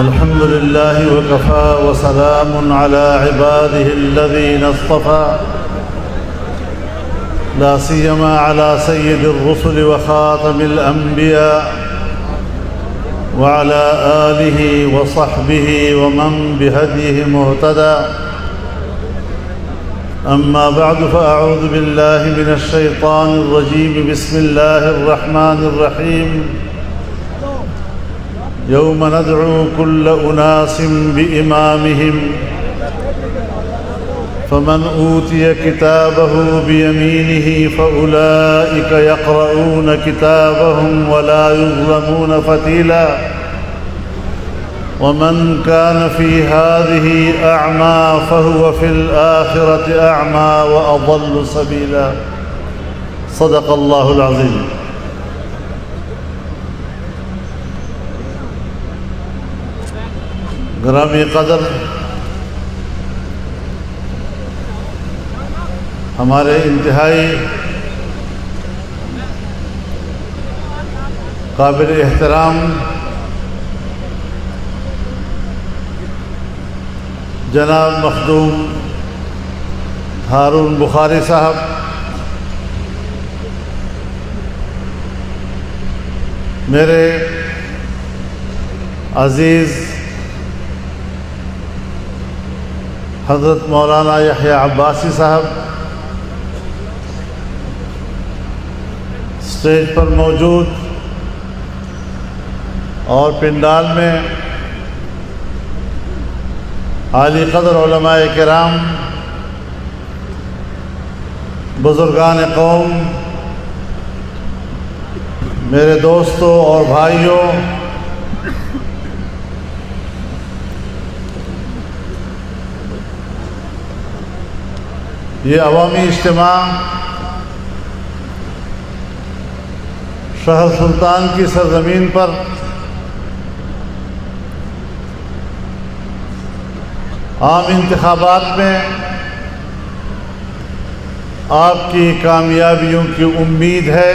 الحمد لله وكفى وسلام على عباده الذين اصطفى لا سيما على سيد الرسل وخاتم الأنبياء وعلى آله وصحبه ومن بهديه مهتدى. أما بعد فأعوذ بالله من الشيطان الرجيم. بسم الله الرحمن الرحيم. يوم ندعو كل أناس بإمامهم فمن أوتي كتابه بيمينه فأولئك يقرؤون كتابهم ولا يظلمون فتيلا ومن كان في هذه أعمى فهو في الآخرة أعمى وأضل سبيلا. صدق الله العظيم. گرامی قدر ہمارے انتہائی قابل احترام جناب مخدوم ہارون بخاری صاحب، میرے عزیز حضرت مولانا یحییٰ عباسی صاحب، اسٹیج پر موجود اور پنڈال میں عالی قدر علماء کرام، بزرگان قوم، میرے دوستوں اور بھائیوں، یہ عوامی اجتماع شہر سلطان کی سرزمین پر عام انتخابات میں آپ کی کامیابیوں کی امید ہے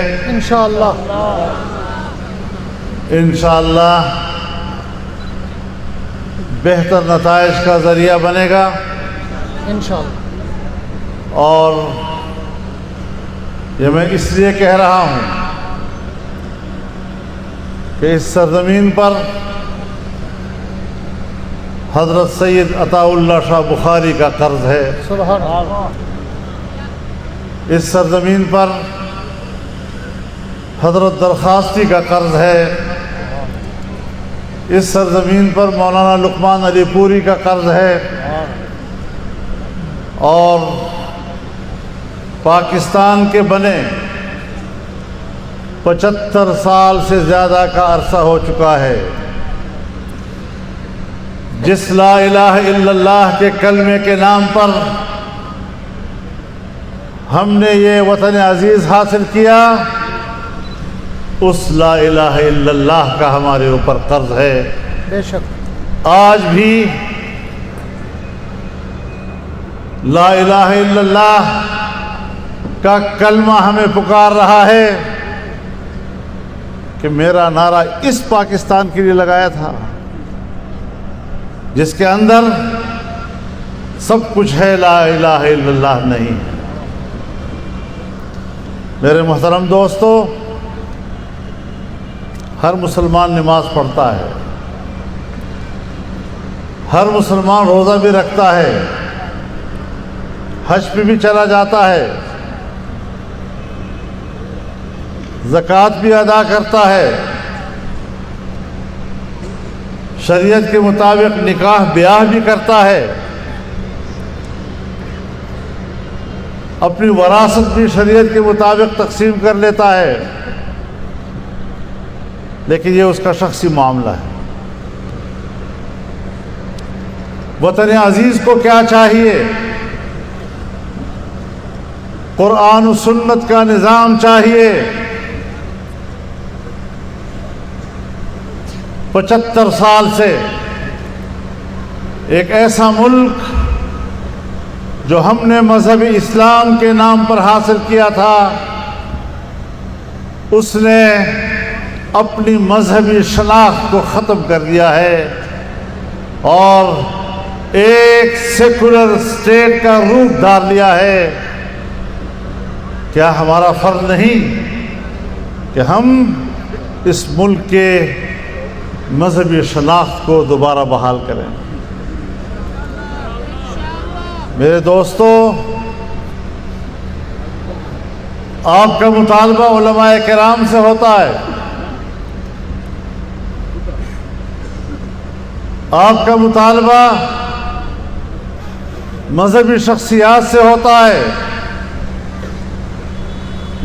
انشاءاللہ بہتر نتائج کا ذریعہ بنے گا انشاءاللہ۔ اور یہ میں اس لیے کہہ رہا ہوں کہ اس سرزمین پر حضرت سید عطاء اللہ شاہ بخاری کا قرض ہے، سبحان اللہ۔ اس سرزمین پر حضرت درخواستی کا قرض ہے، اس سرزمین پر مولانا لقمان علی پوری کا قرض ہے، اور پاکستان کے بنے 75 سال سے زیادہ کا عرصہ ہو چکا ہے۔ جس لا الہ الا اللہ کے کلمے کے نام پر ہم نے یہ وطن عزیز حاصل کیا، اس لا الہ الا اللہ کا ہمارے اوپر قرض ہے۔ بے شک آج بھی لا الہ الا اللہ کا کلمہ ہمیں پکار رہا ہے کہ میرا نعرہ اس پاکستان کے لیے لگایا تھا جس کے اندر سب کچھ ہے، لا الہ الا اللہ نہیں۔ میرے محترم دوستو، ہر مسلمان نماز پڑھتا ہے، ہر مسلمان روزہ بھی رکھتا ہے، حج پہ بھی چلا جاتا ہے، زکوٰۃ بھی ادا کرتا ہے، شریعت کے مطابق نکاح بیاہ بھی کرتا ہے، اپنی وراثت بھی شریعت کے مطابق تقسیم کر لیتا ہے، لیکن یہ اس کا شخصی معاملہ ہے۔ وطن عزیز کو کیا چاہیے؟ قرآن و سنت کا نظام چاہیے۔ 75 سال سے ایک ایسا ملک جو ہم نے مذہب اسلام کے نام پر حاصل کیا تھا، اس نے اپنی مذہبی شناخت کو ختم کر دیا ہے، اور ایک سیکولر اسٹیٹ کا روپ دھار لیا ہے، کیا ہمارا فرض نہیں کہ ہم اس ملک کے مذہبی شناخت کو دوبارہ بحال کریں؟ میرے دوستو، آپ کا مطالبہ علماء کرام سے ہوتا ہے، آپ کا مطالبہ مذہبی شخصیات سے ہوتا ہے،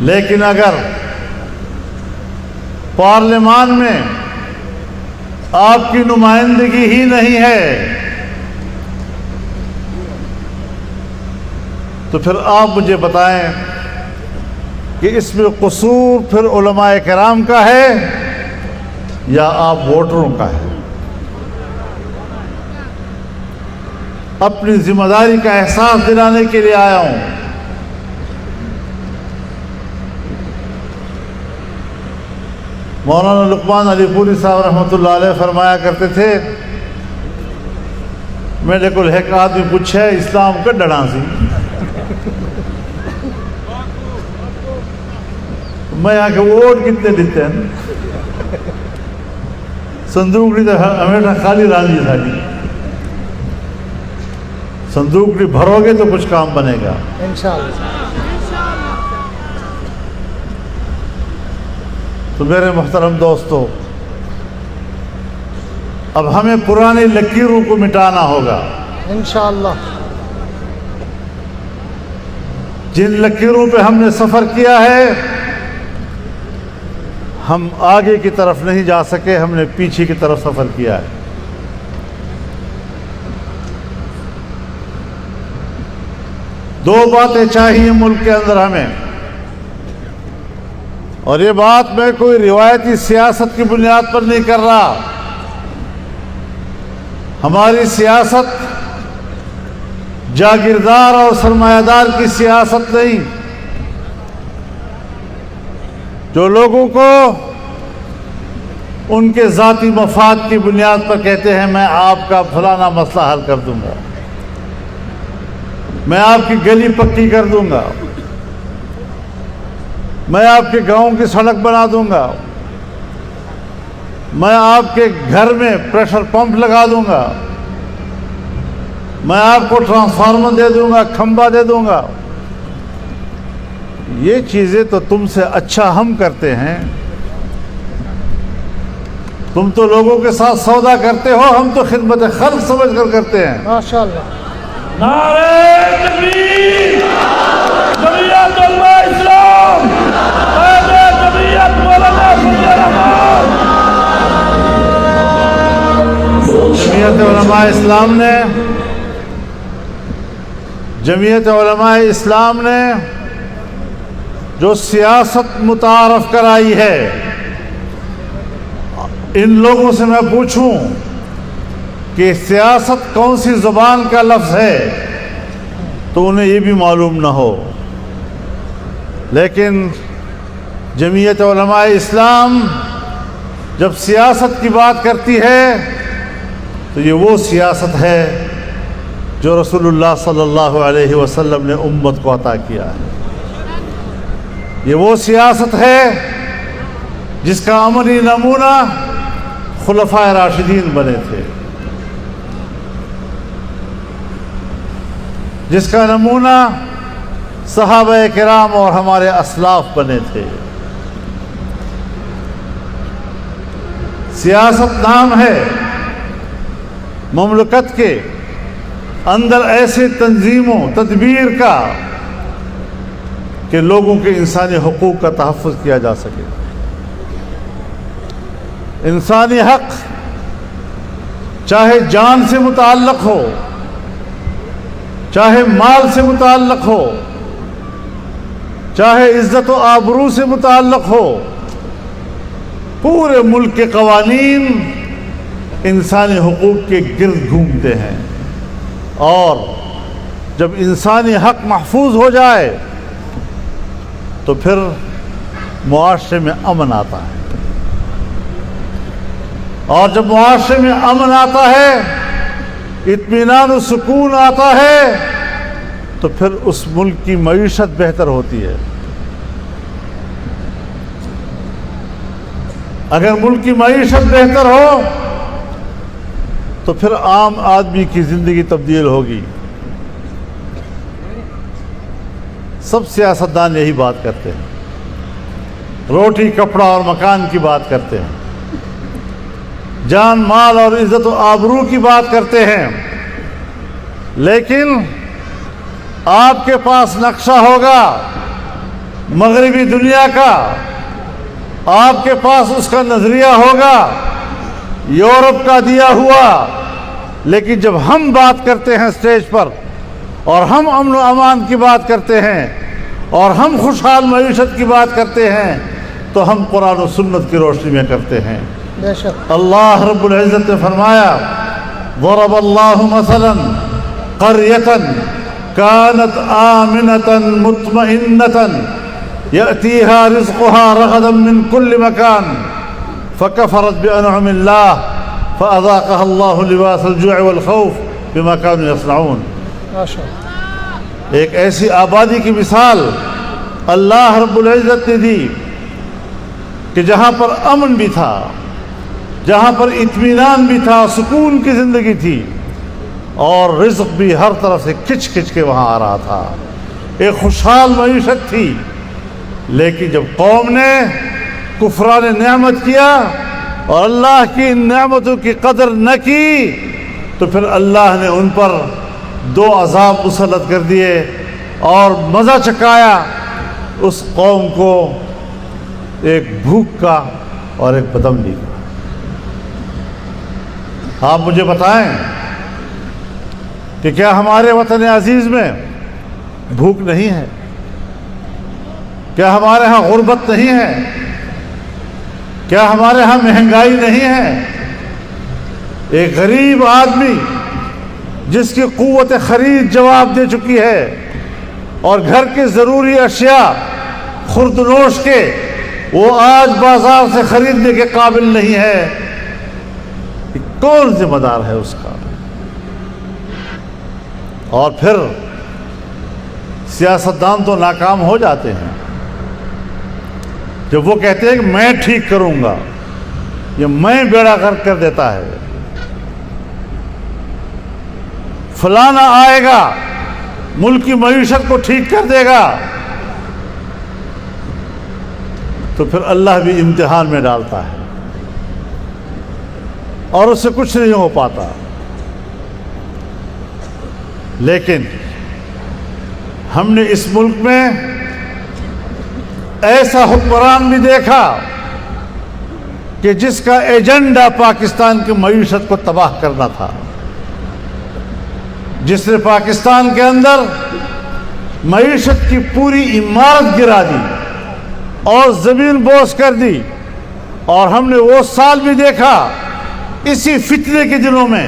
لیکن اگر پارلیمان میں آپ کی نمائندگی ہی نہیں ہے تو پھر آپ مجھے بتائیں کہ اس میں قصور پھر علماء کرام کا ہے یا آپ ووٹروں کا ہے؟ اپنی ذمہ داری کا احساس دلانے کے لیے آیا ہوں۔ مولانا لقمان علی پوری صاحب رحمۃ اللہ علیہ فرمایا کرتے تھے، میرے کو ایک آدمی پوچھے اسلام کا ڈڑا سی، میں آ کے ووٹ کتنے دیتے ہیں؟ صندوق تو ہمیشہ خالی رانی ساری، صندوق نہیں بھرو گے تو کچھ کام بنے گا انشاءاللہ۔ تو میرے محترم دوستو، اب ہمیں پرانی لکیروں کو مٹانا ہوگا انشاءاللہ۔ جن لکیروں پہ ہم نے سفر کیا ہے، ہم آگے کی طرف نہیں جا سکے، ہم نے پیچھے کی طرف سفر کیا ہے۔ دو باتیں چاہیے ملک کے اندر ہمیں، اور یہ بات میں کوئی روایتی سیاست کی بنیاد پر نہیں کر رہا۔ ہماری سیاست جاگیردار اور سرمایہ دار کی سیاست نہیں، جو لوگوں کو ان کے ذاتی مفاد کی بنیاد پر کہتے ہیں میں آپ کا فلانا مسئلہ حل کر دوں گا، میں آپ کی گلی پکی کر دوں گا، میں آپ کے گاؤں کی سڑک بنا دوں گا، میں آپ کے گھر میں پریشر پمپ لگا دوں گا، میں آپ کو ٹرانسفارمر دے دوں گا، کھمبا دے دوں گا۔ یہ چیزیں تو تم سے اچھا ہم کرتے ہیں، تم تو لوگوں کے ساتھ سودا کرتے ہو، ہم تو خدمت خلق سمجھ کر کرتے ہیں۔ ماشاءاللہ۔ نعرہ تکبیر، جمعیت علماء اسلام، قائد جمعیت مولانا فضل الرحمان۔ جمعیت علماء اسلام نے جو سیاست متعارف کرائی ہے، ان لوگوں سے میں پوچھوں کہ سیاست کون سی زبان کا لفظ ہے تو انہیں یہ بھی معلوم نہ ہو، لیکن جمعیت علماء اسلام جب سیاست کی بات کرتی ہے تو یہ وہ سیاست ہے جو رسول اللہ صلی اللہ علیہ وسلم نے امت کو عطا کیا ہے۔ یہ وہ سیاست ہے جس کا عملی نمونہ خلفائے راشدین بنے تھے، جس کا نمونہ صحابہ کرام اور ہمارے اسلاف بنے تھے۔ سیاست نام ہے مملکت کے اندر ایسے تنظیموں تدبیر کا کہ لوگوں کے انسانی حقوق کا تحفظ کیا جا سکے۔ انسانی حق چاہے جان سے متعلق ہو، چاہے مال سے متعلق ہو، چاہے عزت و آبرو سے متعلق ہو، پورے ملک کے قوانین انسانی حقوق کے گرد گھومتے ہیں، اور جب انسانی حق محفوظ ہو جائے تو پھر معاشرے میں امن آتا ہے، اور جب معاشرے میں امن آتا ہے اطمینان و سکون آتا ہے تو پھر اس ملک کی معیشت بہتر ہوتی ہے. اگر ملک کی معیشت بہتر ہو تو پھر عام آدمی کی زندگی تبدیل ہوگی. سب سیاستدان یہی بات کرتے ہیں, روٹی کپڑا اور مکان کی بات کرتے ہیں, جان مال اور عزت و آبرو کی بات کرتے ہیں, لیکن آپ کے پاس نقشہ ہوگا مغربی دنیا کا, آپ کے پاس اس کا نظریہ ہوگا یورپ کا دیا ہوا, لیکن جب ہم بات کرتے ہیں اسٹیج پر اور ہم امن و امان کی بات کرتے ہیں اور ہم خوشحال معیشت کی بات کرتے ہیں تو ہم قرآن و سنت کی روشنی میں کرتے ہیں. بے شک اللہ رب العزت نے فرمایا ضرب اللہ مثلا قریة كانت آمنة مطمئنة يأتيها رزقها رغدا من كل مكان فكفرت بأنعم الله فأذاقها الله لباس الجوع والخوف بما كانوا يصنعون. ماشاء اللہ. ایک ایسی آبادی کی مثال اللہ رب العزت نے دی کہ جہاں پر امن بھی تھا, جہاں پر اطمینان بھی تھا, سکون کی زندگی تھی, اور رزق بھی ہر طرف سے کھچ کھچ کے وہاں آ رہا تھا, ایک خوشحال معیشت تھی. لیکن جب قوم نے کفران نعمت کیا اور اللہ کی ان نعمتوں کی قدر نہ کی تو پھر اللہ نے ان پر دو عذاب مسلط کر دیے اور مزہ چکایا اس قوم کو, ایک بھوک کا اور ایک بدامنی کا. آپ مجھے بتائیں کہ کیا ہمارے وطن عزیز میں بھوک نہیں ہے؟ کیا ہمارے ہاں غربت نہیں ہے؟ کیا ہمارے ہاں مہنگائی نہیں ہے؟ ایک غریب آدمی جس کی قوت خرید جواب دے چکی ہے اور گھر کے ضروری اشیاء خوردنوش کے وہ آج بازار سے خریدنے کے قابل نہیں ہے, کون ذمہ دار ہے اس کا؟ اور پھر سیاستدان تو ناکام ہو جاتے ہیں جب وہ کہتے ہیں کہ میں ٹھیک کروں گا, یہ میں بیڑا غرق کر دیتا ہے, فلانا آئے گا ملک کی معیشت کو ٹھیک کر دے گا, تو پھر اللہ بھی امتحان میں ڈالتا ہے اور اس سے کچھ نہیں ہو پاتا. لیکن ہم نے اس ملک میں ایسا حکمران بھی دیکھا کہ جس کا ایجنڈا پاکستان کی معیشت کو تباہ کرنا تھا, جس نے پاکستان کے اندر معیشت کی پوری عمارت گرا دی اور زمین بوس کر دی. اور ہم نے وہ سال بھی دیکھا اسی فتنے کے دنوں میں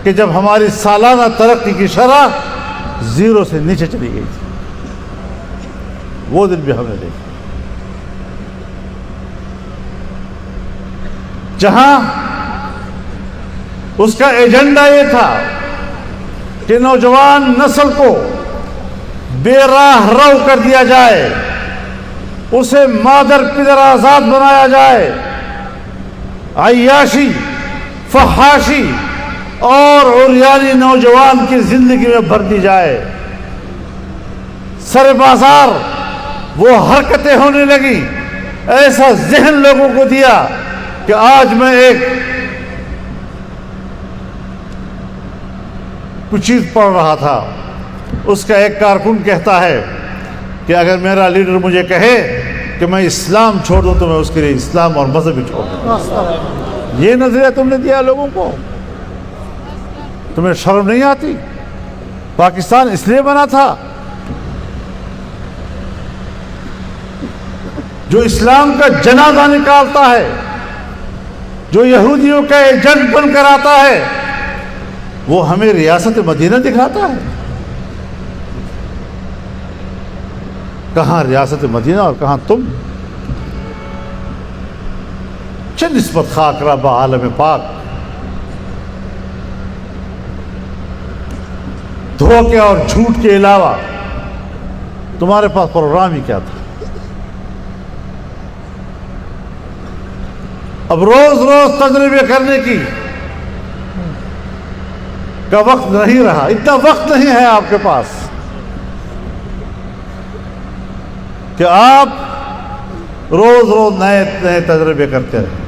کہ جب ہماری سالانہ ترقی کی شرح 0 سے نیچے چلی گئی تھی, وہ دن بھی ہم نے دیکھا جہاں اس کا ایجنڈا یہ تھا کہ نوجوان نسل کو بے راہ رو کر دیا جائے, اسے مادر پدر آزاد بنایا جائے, عیاشی فحاشی اور عریانی نوجوان کی زندگی میں بھر دی جائے. سر بازار وہ حرکتیں ہونے لگی, ایسا ذہن لوگوں کو دیا کہ آج میں ایک کچھ چیز پڑھ رہا تھا, اس کا ایک کارکن کہتا ہے کہ اگر میرا لیڈر مجھے کہے کہ میں اسلام چھوڑ دوں تو میں اس کے لیے اسلام اور مذہب ہی چھوڑ دوں. یہ نظریہ تم نے دیا لوگوں کو, تمہیں شرم نہیں آتی؟ پاکستان اس لیے بنا تھا جو اسلام کا جنازہ نکالتا ہے, جو یہودیوں کا ایجنٹ بن کر آتا ہے, وہ ہمیں ریاست مدینہ دکھاتا ہے. کہاں ریاست مدینہ اور کہاں تم؟ چه نسبت خاک را با عالم پاک. دھوکے اور جھوٹ کے علاوہ تمہارے پاس پروگرام ہی کیا تھا؟ اب روز روز تجربے کرنے کی کا وقت نہیں رہا، اتنا وقت نہیں ہے آپ کے پاس کہ آپ روز روز نئے نئے تجربے کرتے رہیں۔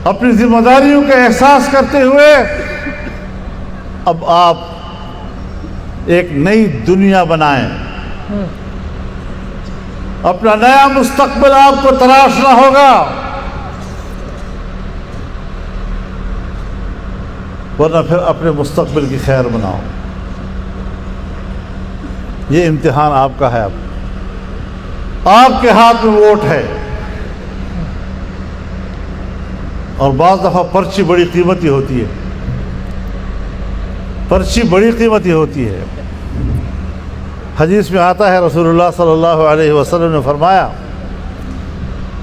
اپنی ذمہ داریوں کا احساس کرتے ہوئے اب آپ ایک نئی دنیا بنائیں، اپنا نیا مستقبل آپ کو تراشنا ہوگا، ورنہ پھر اپنے مستقبل کی خیر بناؤ۔ یہ امتحان آپ کا ہے، اب آپ کے ہاتھ میں ووٹ ہے، اور بعض دفعہ پرچی بڑی قیمتی ہوتی ہے، پرچی بڑی قیمتی ہوتی ہے۔ حدیث میں آتا ہے، رسول اللہ صلی اللہ علیہ وسلم نے فرمایا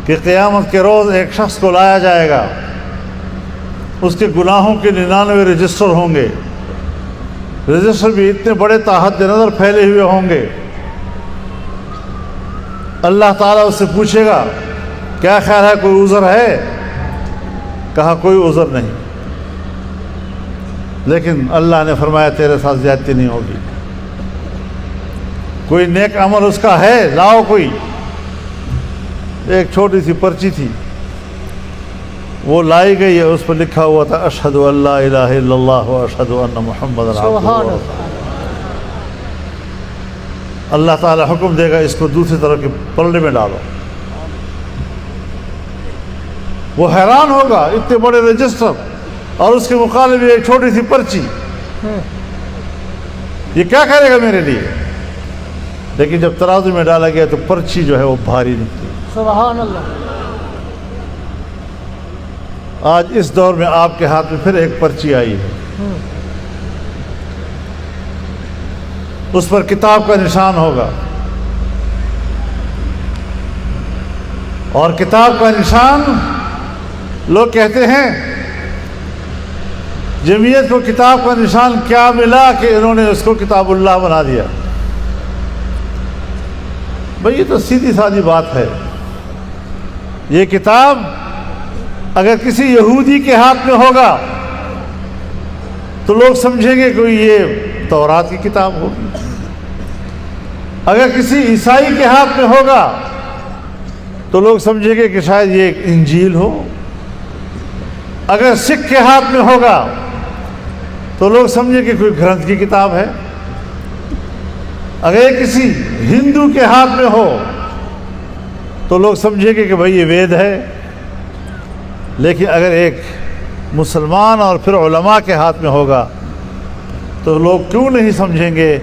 کہ قیامت کے روز ایک شخص کو لایا جائے گا، اس کے گناہوں کے 99 رجسٹر ہوں گے، رجسٹر بھی اتنے بڑے تاحد نظر پھیلے ہوئے ہوں گے۔ اللہ تعالیٰ اس سے پوچھے گا کیا خیال ہے، کوئی عذر ہے؟ کہا کوئی عذر نہیں، لیکن اللہ نے فرمایا تیرے ساتھ زیادتی نہیں ہوگی۔ کوئی نیک عمل اس کا ہے، لاؤ کوئی۔ ایک چھوٹی سی پرچی تھی، وہ لائی گئی ہے، اس پر لکھا ہوا تھا اشہد ان لا الہ الا اللہ و اشہد ان محمد عبدہ و رسولہ۔ اللہ تعالیٰ حکم دے گا اس کو دوسری طرف کے پلڑے میں ڈالو۔ وہ حیران ہوگا، اتنے بڑے رجسٹر اور اس کے مقابلے میں ایک چھوٹی سی پرچی، یہ کیا کرے گا میرے لیے؟ لیکن جب ترازو میں ڈالا گیا تو پرچی جو ہے وہ بھاری نکلی۔ سبحان اللہ۔ آج اس دور میں آپ کے ہاتھ میں پھر ایک پرچی آئی ہے، اس پر کتاب کا نشان ہوگا، اور کتاب کا نشان لوگ کہتے ہیں جمعیت کو کتاب کا نشان کیا ملا کہ انہوں نے اس کو کتاب اللہ بنا دیا۔ بھئی یہ تو سیدھی سادی بات ہے، یہ کتاب اگر کسی یہودی کے ہاتھ میں ہوگا تو لوگ سمجھیں گے کہ یہ تورات کی کتاب ہوگی، اگر کسی عیسائی کے ہاتھ میں ہوگا تو لوگ سمجھیں گے کہ شاید یہ ایک انجیل ہو، اگر سکھ کے ہاتھ میں ہوگا تو لوگ سمجھیں کہ کوئی گرنتھ کی کتاب ہے، اگر یہ کسی ہندو کے ہاتھ میں ہو تو لوگ سمجھیں گے کہ بھئی یہ وید ہے۔ لیکن اگر ایک مسلمان اور پھر علماء کے ہاتھ میں ہوگا تو لوگ کیوں نہیں سمجھیں گے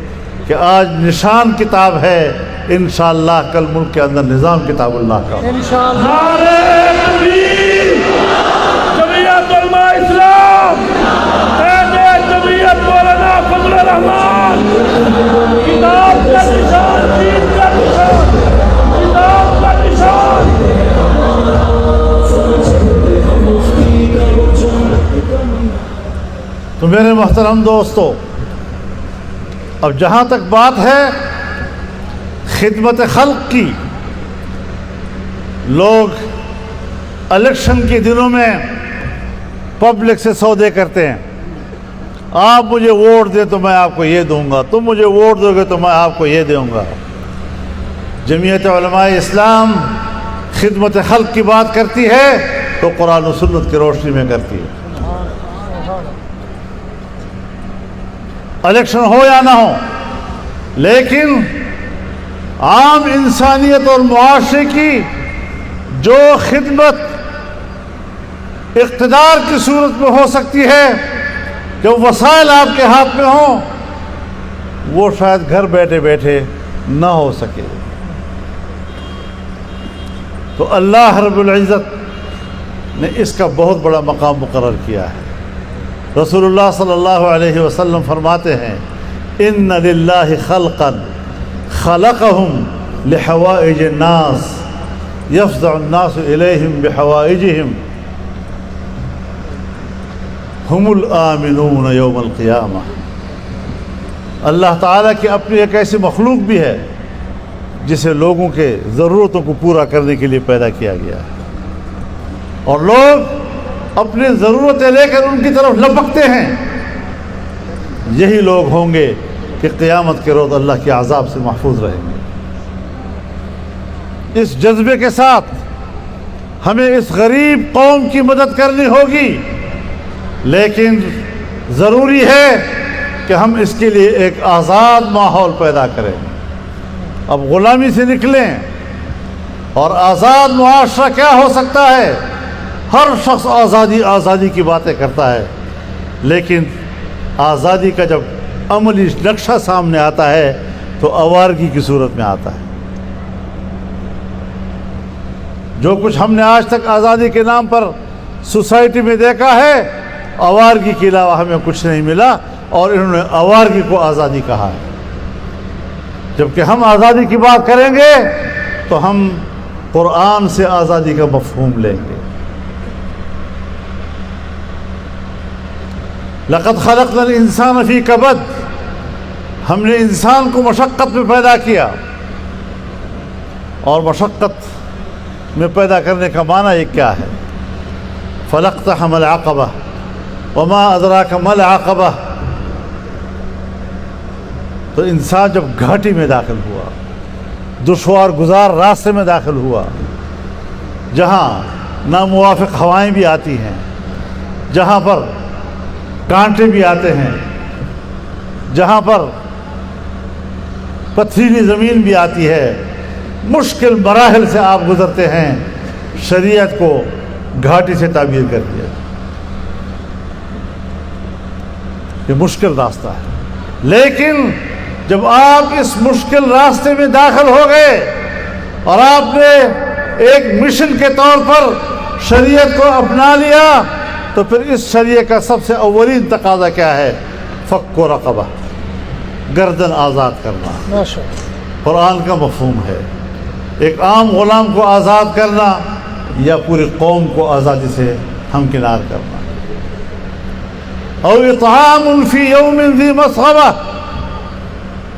کہ آج نشان کتاب ہے، انشاءاللہ کل ملک کے اندر نظام کتاب اللہ کا۔ انشاءاللہ۔ نعرہ تکبیر، جمعیت علماء اسلام، قائد جمعیت مولانا فضل الرحمان، کتاب کا نشان، دین کا نشان، کتاب کا نشان۔ تو میرے محترم دوستو، اب جہاں تک بات ہے خدمت خلق کی، لوگ الیکشن کے دنوں میں پبلک سے سودے کرتے ہیں، آپ مجھے ووٹ دیں تو میں آپ کو یہ دوں گا، تم مجھے ووٹ دو گے تو میں آپ کو یہ دوں گا۔ جمعیت علماء اسلام خدمت خلق کی بات کرتی ہے تو قرآن و سنت کی روشنی میں کرتی ہے۔ الیکشن ہو یا نہ ہو، لیکن عام انسانیت اور معاشرے کی جو خدمت اقتدار کی صورت میں ہو سکتی ہے، جب وسائل آپ کے ہاتھ میں ہوں، وہ شاید گھر بیٹھے بیٹھے نہ ہو سکے۔ تو اللہ رب العزت نے اس کا بہت بڑا مقام مقرر کیا ہے۔ رسول اللہ صلی اللہ علیہ وسلم فرماتے ہیں ان للہ خلقا خلقہم لحوائج الناس یفزع الناس الیہم بحوائجہم۔ ہم الآمنون یوم القیامہ. اللہ تعالیٰ کی اپنی ایک ایسی مخلوق بھی ہے جسے لوگوں کے ضرورتوں کو پورا کرنے کے لیے پیدا کیا گیا ہے، اور لوگ اپنی ضرورتیں لے کر ان کی طرف لپکتے ہیں. یہی لوگ ہوں گے کہ قیامت کے روز اللہ کے عذاب سے محفوظ رہیں گے. اس جذبے کے ساتھ ہمیں اس غریب قوم کی مدد کرنی ہوگی، لیکن ضروری ہے کہ ہم اس کے لیے ایک آزاد ماحول پیدا کریں. اب غلامی سے نکلیں. اور آزاد معاشرہ کیا ہو سکتا ہے؟ ہر شخص آزادی کی باتیں کرتا ہے، لیکن آزادی کا جب عملی نقشہ سامنے آتا ہے تو آوارگی کی صورت میں آتا ہے. جو کچھ ہم نے آج تک آزادی کے نام پر سوسائٹی میں دیکھا ہے، آوارگی کے علاوہ ہمیں کچھ نہیں ملا، اور انہوں نے آوارگی کو آزادی کہا ہے. جبکہ ہم آزادی کی بات کریں گے تو ہم قرآن سے آزادی کا مفہوم لیں گے. لقد خلقنا الانسان فی کبد، ہم نے انسان کو مشقت میں پیدا کیا. اور مشقت میں پیدا کرنے کا معنی یہ کیا ہے؟ فلاقتحم العقبہ وما ادراک ما العقبہ. تو انسان جب گھاٹی میں داخل ہوا، دشوار گزار راستے میں داخل ہوا، جہاں ناموافق ہوائیں بھی آتی ہیں، جہاں پر کانٹے بھی آتے ہیں، جہاں پر پتھریلی زمین بھی آتی ہے، مشکل مراحل سے آپ گزرتے ہیں، شریعت کو گھاٹی سے تعبیر کر دیا. یہ مشکل راستہ ہے، لیکن جب آپ اس مشکل راستے میں داخل ہو گئے اور آپ نے ایک مشن کے طور پر شریعت کو اپنا لیا، تو پھر اس شریعت کا سب سے اولین تقاضا کیا ہے؟ فک و رقبہ، گردن آزاد کرنا. ماشاء اللہ. قرآن کا مفہوم ہے ایک عام غلام کو آزاد کرنا یا پوری قوم کو آزادی سے ہمکنار کرنا. او اطعام فی یوم ذی مسغبہ،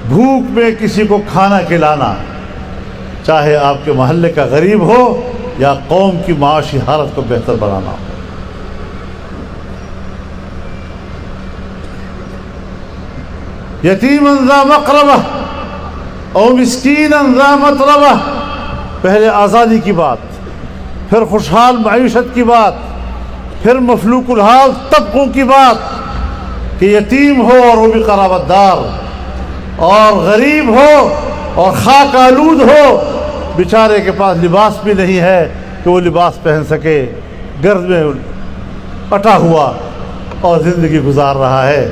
بھوک میں کسی کو کھانا کھلانا، چاہے آپ کے محلے کا غریب ہو یا قوم کی معاشی حالت کو بہتر بنانا ہو. یتیما ذا مقربہ او مسکینا ذا متربہ. پہلے آزادی کی بات، پھر خوشحال معیشت کی بات، پھر مفلوق الحال طبقوں کی بات کہ یتیم ہو اور وہ بھی قرابت دار، اور غریب ہو اور خاک آلود ہو، بیچارے کے پاس لباس بھی نہیں ہے کہ وہ لباس پہن سکے، گرد میں پٹا ہوا اور زندگی گزار رہا ہے.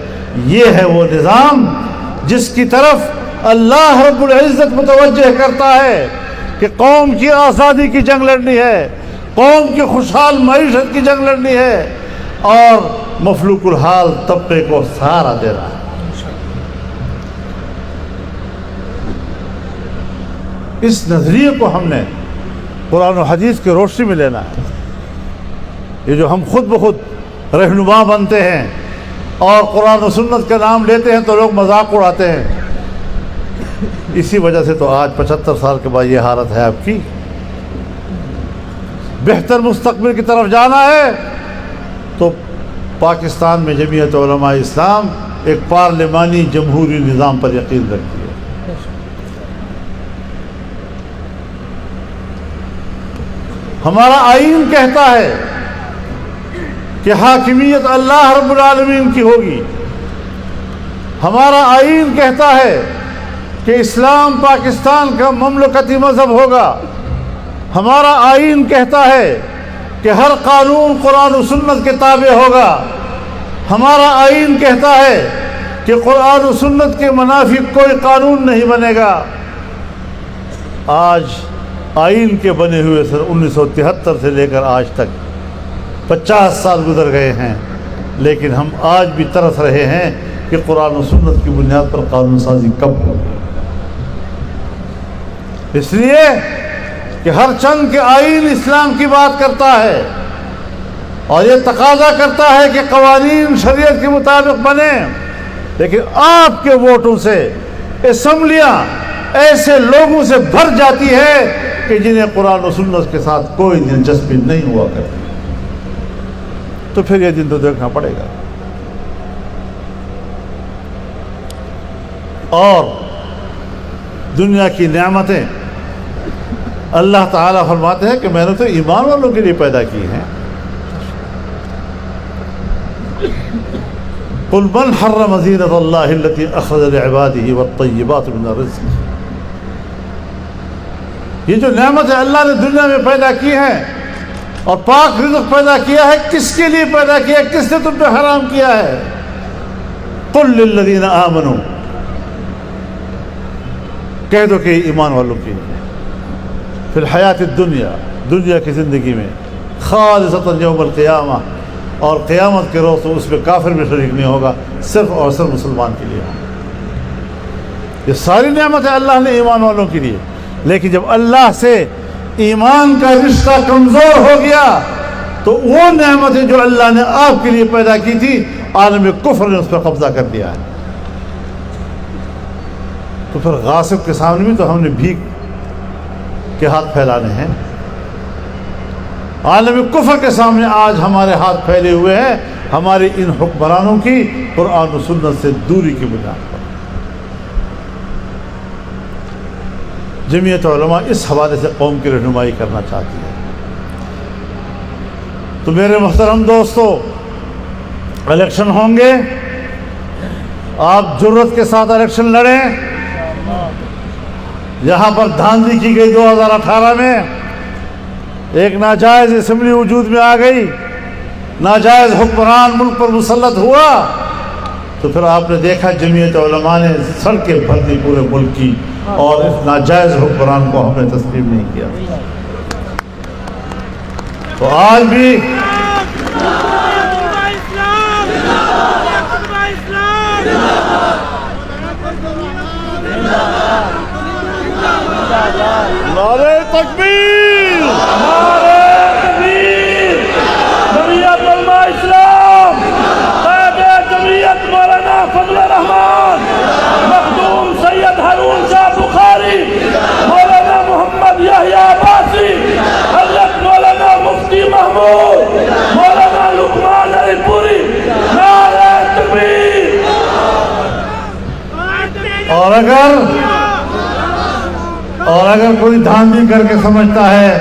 یہ ہے وہ نظام جس کی طرف اللہ رب العزت متوجہ کرتا ہے کہ قوم کی آزادی کی جنگ لڑنی ہے، قوم کی خوشحال معیشت کی جنگ لڑنی ہے، اور مفلوق الحال طبقے کو سہارا دے رہا ہے. اس نظریے کو ہم نے قرآن و حدیث کی روشنی میں لینا ہے. یہ جو ہم خود بخود رہنما بنتے ہیں اور قرآن و سنت کا نام لیتے ہیں تو لوگ مذاق اڑاتے ہیں، اسی وجہ سے تو آج 75 سال کے بعد یہ حالت ہے آپ کی. بہتر مستقبل کی طرف جانا ہے تو پاکستان میں جمعیت علماء اسلام ایک پارلیمانی جمہوری نظام پر یقین رکھتی ہے. ہمارا آئین کہتا ہے کہ حاکمیت اللہ رب العالمین کی ہوگی. ہمارا آئین کہتا ہے کہ اسلام پاکستان کا مملکتی مذہب ہوگا. ہمارا آئین کہتا ہے کہ ہر قانون قرآن و سنت کے تابع ہوگا. ہمارا آئین کہتا ہے کہ قرآن و سنت کے منافی کوئی قانون نہیں بنے گا. آج آئین کے بنے ہوئے سن 1973 سے لے کر آج تک 50 سال گزر گئے ہیں، لیکن ہم آج بھی ترس رہے ہیں کہ قرآن و سنت کی بنیاد پر قانون سازی کب ہوگی. اس لیے کہ ہر چند کے آئین اسلام کی بات کرتا ہے اور یہ تقاضا کرتا ہے کہ قوانین شریعت کے مطابق بنے، لیکن آپ کے ووٹوں سے اسمبلیاں ایسے لوگوں سے بھر جاتی ہے کہ جنہیں قرآن و سنت کے ساتھ کوئی دلچسپی نہیں ہوا کرتی، تو پھر یہ دن تو دیکھنا پڑے گا۔ اور دنیا کی نعمتیں اللہ تعالیٰ فرماتے ہیں کہ میں نے تو ایمان والوں کے لیے پیدا کی ہیں۔ قل من حرم زینۃ اللہ التی اخرج لعبادہ والطیبات من الرزق، یہ جو نعمت اللہ نے دنیا میں پیدا کی ہے اور پاک رزق پیدا کیا ہے، کس کے لیے پیدا کیا ہے؟ کس نے تم پہ حرام کیا ہے؟ قل للذین آمنوا، کہہ دو کہ ایمان والوں کے لیے، فی الحیات الدنیا، دنیا کی زندگی میں، خالصۃ یوم القیامہ، اور قیامت کے روز تو اس میں کافر بھی شریک نہیں ہوگا، صرف اور صرف مسلمان کے لیے ہوگا۔ یہ ساری نعمتیں اللہ نے ایمان والوں کے لیے، لیکن جب اللہ سے ایمان کا رشتہ کمزور ہو گیا تو وہ نعمتیں جو اللہ نے آپ کے لیے پیدا کی تھی، عالم کفر نے اس پر قبضہ کر دیا ہے۔ تو پھر غاصب کے سامنے بھی تو ہم نے بھیک کے ہاتھ پھیلانے ہیں۔ عالم کفر کے سامنے آج ہمارے ہاتھ پھیلے ہوئے ہیں، ہماری ان حکمرانوں کی قرآن و سنت سے دوری کی بنا پر۔ جمعیت علماء اس حوالے سے قوم کی رہنمائی کرنا چاہتی ہے۔ تو میرے محترم دوستو، الیکشن ہوں گے، آپ جرت کے ساتھ الیکشن لڑیں۔ یہاں پر دھاندلی کی گئی 2018 میں، ایک ناجائز اسمبلی وجود میں آ گئی، ناجائز حکمران ملک پر مسلط ہوا، تو پھر آپ نے دیکھا جمعیت علماء نے سڑکیں بھر دی پورے ملک کی، اور اس ناجائز حکمران کو ہم نے تسلیم نہیں کیا۔ تو آج بھی نعرہ تکبیر، نعرہ تکبیر، جمعیت علماء اسلام، قائد جمعیت مولانا فضل الرحمان، مخدوم سید ہارون شاہ بخاری، مولانا محمد یحییٰ عباسی، حضرت مولانا مفتی محمود، مولانا لقمان علی پوری، نعرہ تکبیر۔ اور اگر کوئی دھاندلی کر کے سمجھتا ہے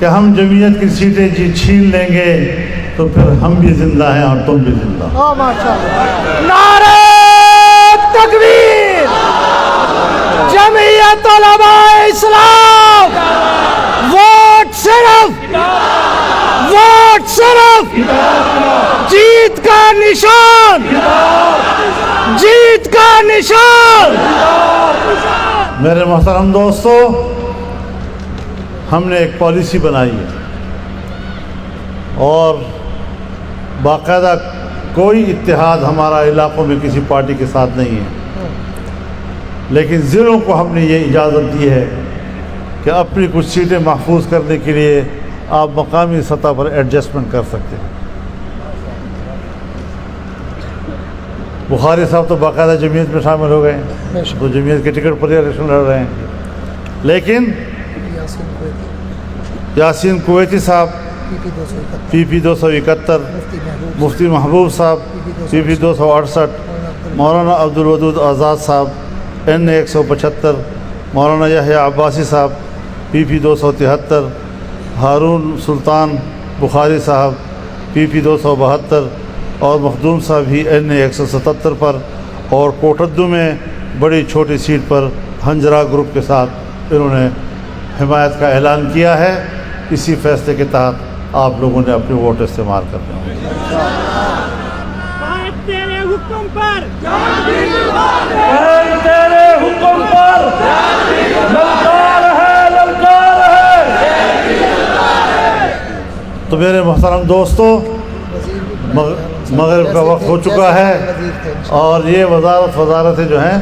کہ ہم جمعیت کی سیٹیں چھین لیں گے، تو پھر ہم بھی زندہ ہیں اور تم بھی زندہ ہو۔ نعرہ تکبیر، جمعیت علماء اسلام، ووٹ صرف جیت کا نشان، جیت کا نشان۔ میرے محترم دوستو، ہم نے ایک پالیسی بنائی ہے، اور باقاعدہ کوئی اتحاد ہمارا علاقوں میں کسی پارٹی کے ساتھ نہیں ہے، لیکن ضلعوں کو ہم نے یہ اجازت دی ہے کہ اپنی کچھ سیٹیں محفوظ کرنے کے لیے آپ مقامی سطح پر ایڈجسٹمنٹ کر سکتے ہیں۔ بخاری صاحب تو باقاعدہ جمعیت میں شامل ہو گئے ہیں، تو جمعیت کے ٹکٹ پر الیکشن لڑ رہے ہیں، لیکن یاسین کویتی صاحب پی پی 271، مفتی محبوب صاحب پی پی 268، مولانا عبدالودود آزاد صاحب این 175، مولانا یحییٰ عباسی صاحب پی پی 273، ہارون سلطان بخاری صاحب پی پی 272، اور مخدوم صاحب ہی این 177 پر، اور کوٹدو میں بڑی چھوٹی سیٹ پر ہنجرا گروپ کے ساتھ انہوں نے حمایت کا اعلان کیا ہے۔ اسی فیصلے کے تحت آپ لوگوں نے اپنے ووٹ استعمال کرنے ہوں گے۔ تیرے حکم پر، تیرے حکم پر للکار ہے، للکار ہے۔ تو میرے محترم دوستو، مغرب کا وقت ہو چکا ہے، اور یہ وزارتیں جو ہیں،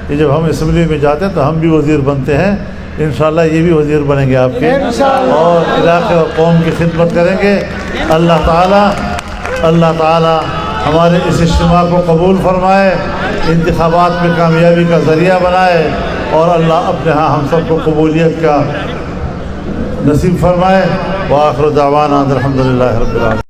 یہ جب ہم اسمبلی میں جاتے ہیں تو ہم بھی وزیر بنتے ہیں، انشاءاللہ یہ بھی وزیر بنیں گے آپ کے اور علاقے اور قوم کی خدمت کریں گے. اللہ تعالی ہمارے اس اجتماع کو قبول فرمائے, انتخابات میں کامیابی کا ذریعہ بنائے, اور اللہ اپنے ہاں ہم سب کو قبولیت کا نصیب فرمائے. وآخر دعوانا الحمدللہ رب العالمین.